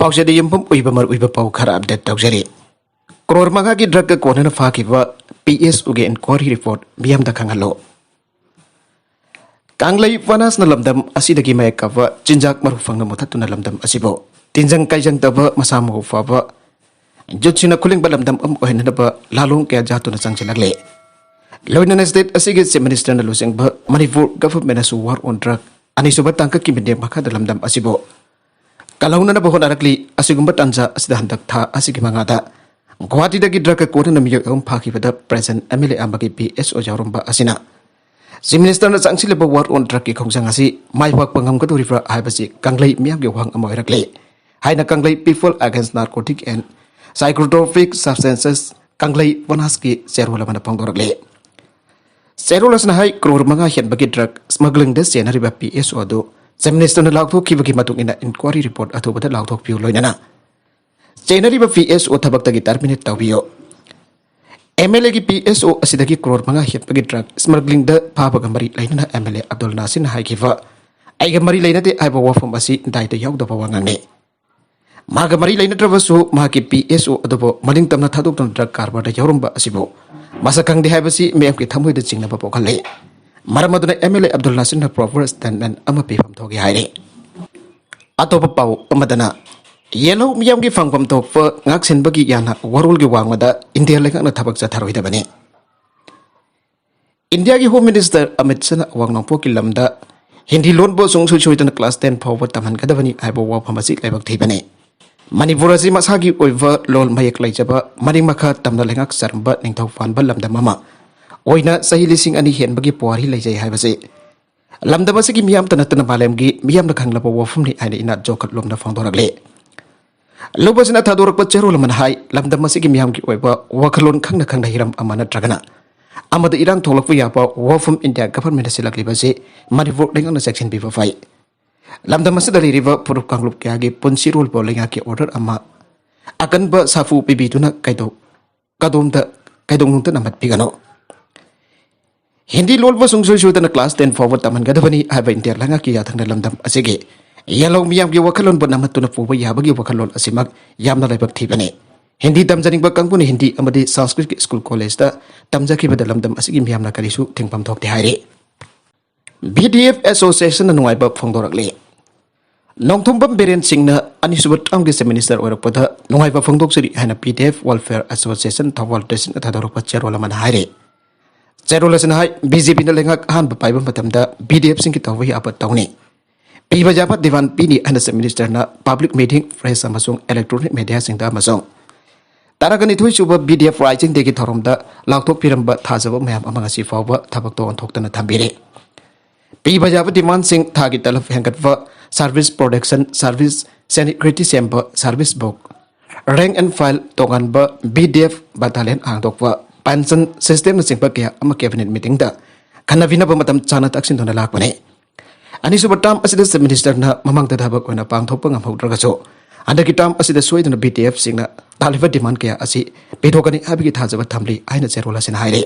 Pausadi yumpum uibamar uibapau khara update tawjari. Crore manga ki drug ka kona na fakiwa PS uge inquiry report biyam da khangalo. Kanglai wanas na lamdam asidagi may kawa jinjak marufang na mutat na lamdam asibo. Tinjang kaijang taba masamo fawa. Jutsina kuling balamdam ohin na ba lalong kaya jato na sang sinagle. Loinan state asigit si minister na lusing ba Manipur government na war on drug. Anisubat tangka kimindeng maka dalam dam asibo. Kalau na bahon arakli asigumbat anja asidahandak tha asigi mangata. Guwahati dagi drug ka kona na miyo ang paki pada present MLA ambagi PS o jarumba asina. Si minister na sang sila ba war on drug ki khongsang asi may wag pangam ka turifra ay basi kanglay miyam gewang amoy rakli. Hay na kanglay people against narcotic and psychotropic substances kanglay wanaski serwala mana pangdorakli. Serulas na hay crore mga hiyan bagi drug smuggling des yan hariba PS o do sa minister na laugtok kibagi matung ina inquiry report ato bada laugtok piyo loy na na. Sa hariba PS o tabag tagi terminate tau piyo. MLA ki PS o asidagi crore mga hiyan bagi drug smuggling da papagamari lay na MLA Abdul Nasir na hay kiva ay gamari lay na di ay bawa famasi dahil da yaw da bawangan ni. Magamari lay na trabaso mga ki PS o ato po maling tam na tatuk ng drug karbar da yawrumba asibo. Masakang dihayabasi mayam ki thamoy da jingna pa pokali. Maramaduna MLA Abdul Nasir na proper statement ama pifam thogi hayri. Ato pa pau pamadana. Yellow miyam ki fangpam tok fa ngaksin bagi yana warul ki wangmada India lengak na tabak sa tharoy da bani. India ki Home Minister Amit Shah na awang nang po ki lamda hindi loan po sung suy na class 10 power taman kada bani ay bawa pamasik laybag thi bani. Manipur asi masagi oiva lol mayak lai jaba maring makha tamna lengak sarba ningthau fan ba lamda mama oina sahi lising ani hen bagi puari lai jai hai base lamda base ki miyam tanatana balem gi miyam na khangla bo wafum ni aina ina jokat lomna fangdoragle lobasina thadorak pa chero laman hai lamda mase ki miyam ki oiba wakhalon khangna khangna hiram amana tragana amada irang tholak pu ya pa wafum India government silakli base Manipur lengak na section B5 Lamda masih dari river puruk kanglup kaya ge punsi rule boleh ngaki order ama akan ba safu pibi tu nak kaido kadom da kaidong nunta namat pigano hindi lol ba sungsu shu na class 10 forward taman gada bani ai ba inter langa ki ya thang dalam dam asige yalong miyam ge wakalon ba namat tu na pu ba ya bagi wakalon asimak yam na laibak thi bani hindi tam janing ba kangpuni hindi amadi sanskrit school college da tam jaki ba dalam dam asige miyam na karisu thingpam thok ti haire BDF Association na nungai ba phongdorakli Nongthumbam Beren Singh na anisubat ang gisa minister oirakpada nungai ba phongdok siri hana BDF Welfare Association thawal desin athadarok pa cherola man haire cherola sin hai BJP na lengak han ba paiba matamda BDF sing ki tawhi apat tawni piba japat diwan pini hana sa minister na public meeting press amasung electronic media sing da amasung taragani thui suba BDF rising de ki thoromda lakthok piramba thajaba mayam amanga si fawba thabak to onthokta na thambire Piba jaba demand sing thagi talaf hengkatwa service production service security semba service book rank and file tongan ba BDF battalion ang dokwa pension system na singpa kaya ama cabinet meeting da kana vina ba matam chana taksin to na lakwane ani subatam asida sa minister na mamang dadhabak ona pang thop ngam hodraga so anda kitam asida soi na BDF sing na talifa demand kaya asi pedokani abigi thajaba thamli aina cherola sin haire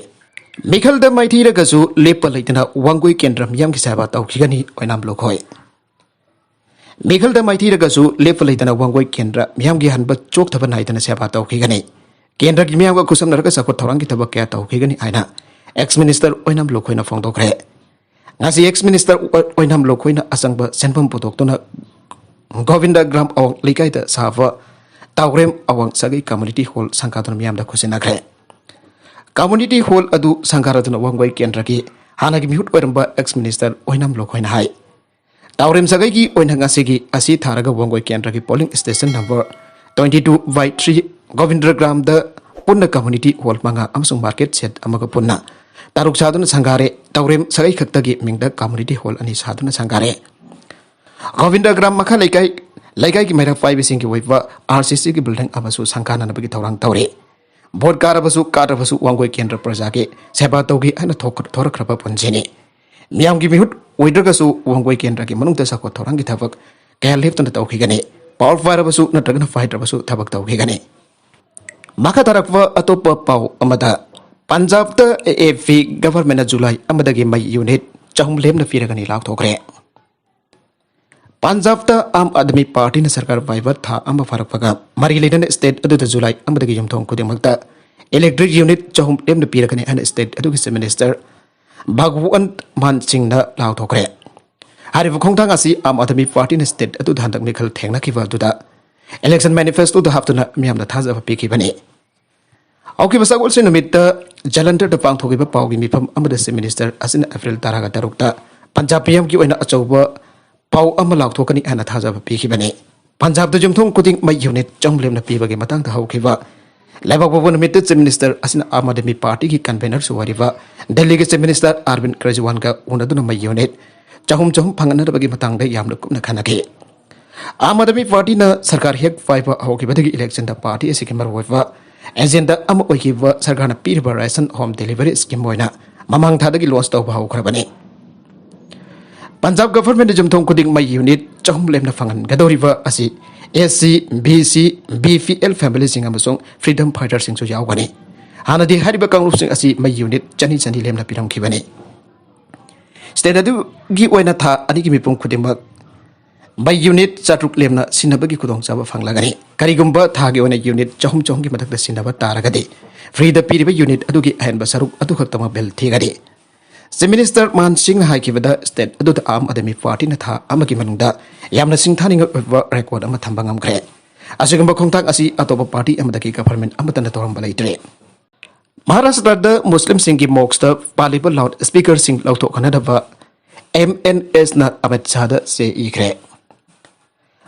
Mikhal da mai thira gasu lepa leitana wangoi kendram yam ki saba tau khigani oinam lokhoi Mikhal da mai thira gasu lepa leitana wangoi kendra myam gi hanba chok thaba naitana saba tau khigani kendra gi myam ga kusam naraka sakot thorang ki thaba kya tau khigani aina ex minister oinam lokhoi na phong dokre ngasi ex minister oinam lokhoi na asangba senpam potok tona Govinda Gram awang likai da sava tawrem awang sagai community hall sangkatan myam da khusinakre Community hall adu sangkaratuna wangwai kendra ki hanagi mihut oiramba ex minister oinam lokhoina hai tawrem sagai ki oinhanga sigi asi tharaga wangwai kendra ki polling station number 22 by 3 Govindra Gram da punna community hall manga amsung market set amaga punna taruk saduna sangare tawrem sagai khaktagi mingda community hall ani saduna sangare Govindra Gram makha laikai ki maira 5 sing ki waiwa RCC ki building amasu sangkana nabagi thorang tawre Bot karabasu wangoi kendra prajake seba togi ana thorakraba punjini miyam gi mihut oidragasu wangoi kendra ki manungta sako thorang gi thabak kaya leptana tawkhigani power firabasu natragana fightrabasu thabak tawkhigani maka tarakwa atopa pau amada Punjab ta AAP government na July amadagi mai unit chahum lemna firagani lak thokre Punjab आम आदमी पार्टी ने सरकार पाइब था फारपगा मरी लेना state जुलाई यूमथों खुद electric unit चहुम Lemna पीरगनी है स्टेट चीफ मिनिस्टर भगवंत मान सिंह लाउथोखरे खोंथांग आम आदमी पार्टी ने स्टेट हंदक मिखल थेंनखिबा इलेक्शन मैनिफेस्टो हापना मियामना थाजब पीखिबने औखिबा सगोलसे नुमित जलंधर पांथोखिबा पाउगी मिफम चीफ मिनिस्टर असिना एप्रिल 13 पंजाब पीएम की अचौब पाउ लाउथोकनी है थाजब पीखिबने पंजाब जुमथों खुदिंग मई यूनिट चहुम लेमना पीबगे मतंग हौखिबा लेबाक पौब नुमित चीफ मिनिस्टर असिना आम आदमी पार्टी की कन्वेनर सुवारिबा दिल्ली के चीफ मिनिस्टर अरविंद केजरीवाल का उनदुना मई यूनिट चहुम फंगनबगी मतंग यामना कुपना खनगे आम आदमी पार्टी ने सरकार हेक पाइब हौखिबदगी इलेक्शन पार्टी असिगी मरुओइबा एजेंडा सरकार पीरिबा राशन होम डिलीवरी स्कीम होइना ममांग थादगी लॉन्च तौब हौखरबने पंजाब गवर्नमेंट जुमथों खुदिंग मई यूनिट चहुम लेमना फंगनगदौरिबा असि SC BC BPL family freedom fighter यावगनी हानदी हरिबा कांग्रेस असि मई यूनिट चनी चनी लेमना पिरमखिबने स्टेट अदुगी ओइना था अनिगी मिपुं खुदिंमक मई यूनिट चाट्रुक लेमना सिनबगी खुदोंचाबा फंगलागनी करिगुंबा थागी ओइना यूनिट चहुम की मदकदा सिनबा तारगदि फ्रीदा पीरिबा यूनिट अदुगी अहनबा सरुक अदुखक्तमा बेल थीगदि चीफ मिनिस्टर मान सिंह हाइकिबदा स्टेट अदुदा आम आदमी पार्टी ना था अमगी मनुंगदा यामना सिंथानिंग रेकॉर्ड अमा थंबा ngamkhre असिगंबा खोंथाक असि अतोबा पार्टी अमदकी गवर्नमेंट अमतन तोरंबा लेतरे महाराष्ट्र द मुस्लिम सिंह की मॉक्स द पालिबल लाउड स्पीकर सिंह लौथो खनदबा MNS ना अमित शाह द से इखरे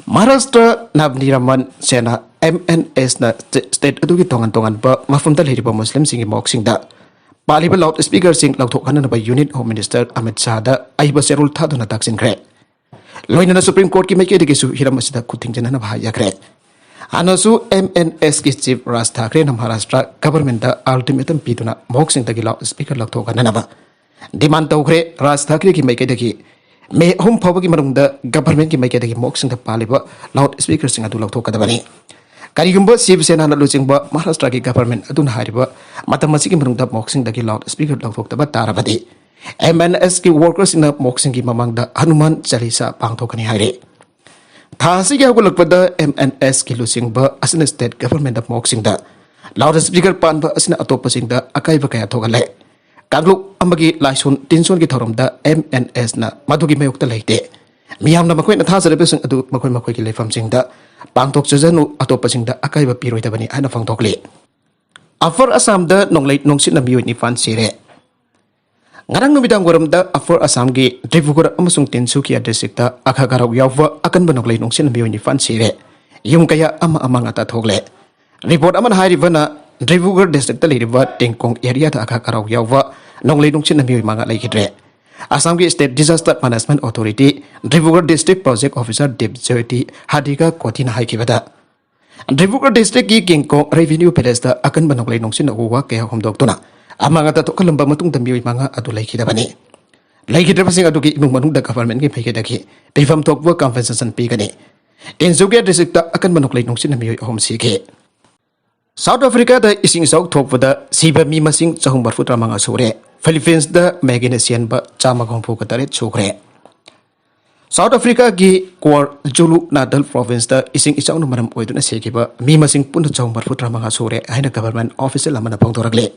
महाराष्ट्र नवनिर्माण सेना MNS ना स्टेट अदुगी तोंगन तोंगन बा मफमदा लेरिबा मुस्लिम सिंह की मॉक्स सिंह दा पालिबा लाउड स्पीकर सिंह लौथोखनब union home minister Amit Shah अहिब सेरुल थादुना ताक्सिनख्रे लोइनना सुप्रीम कोर्ट की मैकेदगिसु हिरम असिदा खुथिंजनना हायखरे अनसु MNS की chief Raj Thackeray Maharashtra government ultimatum पीदुना मोक्सिंगदगी लाउड स्पीकर लौथोखनब डिमांड तौखरे राज ठाकरे की मैकेदगी मे होम फौबगी मनुंगदा गवर्नमेंट की मैकेदगी मोक्सिंगदा पालिबा लाउड स्पीकर सिंह अदु लौथोकदबनी करिगुंबा शिवसेना लुचिंबा महाराष्ट्र की गवर्नमेंट अदुना हारिबा मतम मसिगी मनुंगदा मॉक्सिंग दगी लाउड स्पीकर लौथोक्तबा तारबदी MNS की वर्कर्स इन मॉक्सिंग की ममांगदा हनुमान चालीसा पांगथोकनी हाइरे थासी के हगुलकपदा MNS की लुचिंबा असिन स्टेट गवर्नमेंट मॉक्सिंग दा लाउड स्पीकर पानबा असिन अतोपसिंग दा अकाइबा कया थोगले कागलुक अमगी लाइसोन तिनसोन की थोरमदा MNS ना मधुगी मयुक्ता लेते मियामना मखोइना थाजरबसिंग अदु मखोइ मखोइ की लेफमसिंग दा पांगथोक चजनु अतोपसिंग दा अकाइबा पिरोइदबनी आइना फंगथोकले अफर असम दा नोंगलै नोंसिना मियोइ निफान सिरे ngarang numidang waram da afor asam gi Tribhugar amasung Tinsukia district da akhagarau yawwa akan banok lai nongsin miyoy ni fan sire yung kaya ama ata thogle report aman hairiba na Tribhugar district da liriba Tengkong area da akhagarau yawwa nong lai nongsin miyoy manga lai kidre Assam gi State Disaster Management Authority Tribhugar District Project Officer Debjyoti Hadika Kotina haikibada Tribhugar district gi Tengkong Revenue Palace da akan banok lai nongsin uwa kaya homdok tuna amangata to kalamba matung da miyoy manga adu laikidabani laikidabasing adu ki imung manung da government ki phaikedaki pifam tokwa compensation pigani Tinsukia district da akan manuk lai nongsin miyoy hom sike South Africa da ising sauk thokwa siba mi masing chahum barfutra manga sore Philippines da Meganesian ba chama gompu ka tare chukre South Africa gi KwaZulu Natal province da ising isang maram oiduna sekiba mi masing pun chahum barfutra manga sore haina government official lamana pangtoragle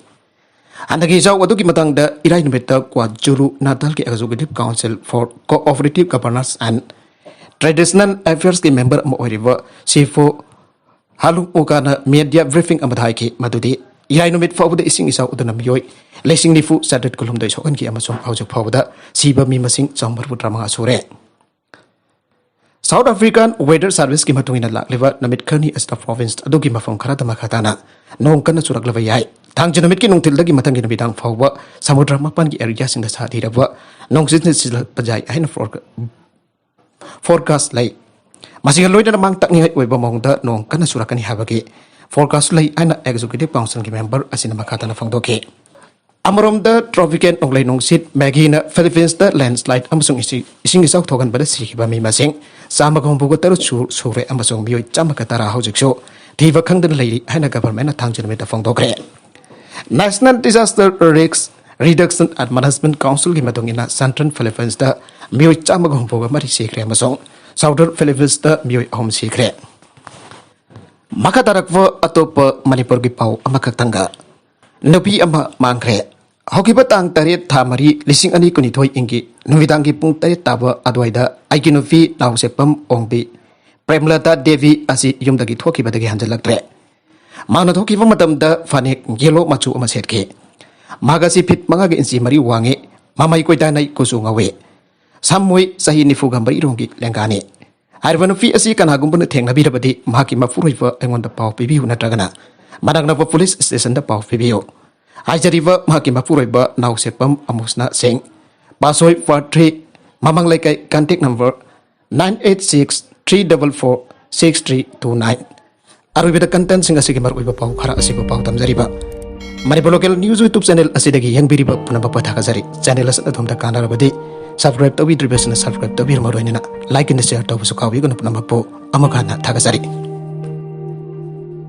Andagi jaw adugi matang da irai numita KwaZulu Natal ki Executive Council for Cooperative Governance and Traditional Affairs ki member mo oiriba sifo halu okana media briefing amadhai ki madudi irai numit fawda ising isaw udana miyoy lesing nifu sadet kulum dai sokan ki amasong hawjak fawda siba mi masing chambar putra mga sure South African Weather Service ki matungina lakliba namit khani asta province adugi mafam khara dama khatana nong kana suraglaba yai Tang jinamit ki nong tildagi matang gina bidang fawwa samudra mapan ki area sing da sa thirabwa nong sin pajai ahin forecast lai masinga loida mang tak ngai oiba mongda nong kana surakani habagi forecast lai aina executive council ki member asina makata na fangdoke Amarom da tropical onglay nong sit magina Philippines da landslide amasung ising isaw thogan bada sikiba mi masing sama gombu ko taru sure amasung miyoy chamakatara haujikso thiba khangdan lai haina government na thangjin meta fangdokre National Disaster Risk Reduction and Management Council ki matungina Central Philippines da miyoy chamagompo ga mari sekre amasong Southern Philippines mioi ahom sikre. Maka tarakwa atopa Manipur gi pau amakatangga. Nabi ama mangkre. Hoki batang tarit thamari lising ani kunithoi ingi. Nuvidang gi pung tarit taba adwaida aiki nufi naung sepam ongbi. Premlata Devi asi yumdagi thoki badagi hanjalaktre. Mana thoki matamda fanek yellow machu ama setke. Magasi pit mangagi insi mari wange. Mamai koi danai kusu ngawe. Samoi sahi nifu gambari rongi lengkane. Harvanu fi asi kanagumbu theng na birabadi mahaki mafuruiva engon da pau pibiu na tragana. Madang na police station da pau pibiu. Ajariva mahaki mafuruiva nau sepam amusna seng. Pasoi 43 mamang laikai contact number 986-344-6329. Arubida content singa sige maruiva pau khara asiba pau tamjariba. Manipur local news YouTube channel asidagi yang biriba punaba pathakazari. Channel asat thomda kanarabadi subscribe to be subscribe to be like and share to sukawi guna punamba po amakana thakazari.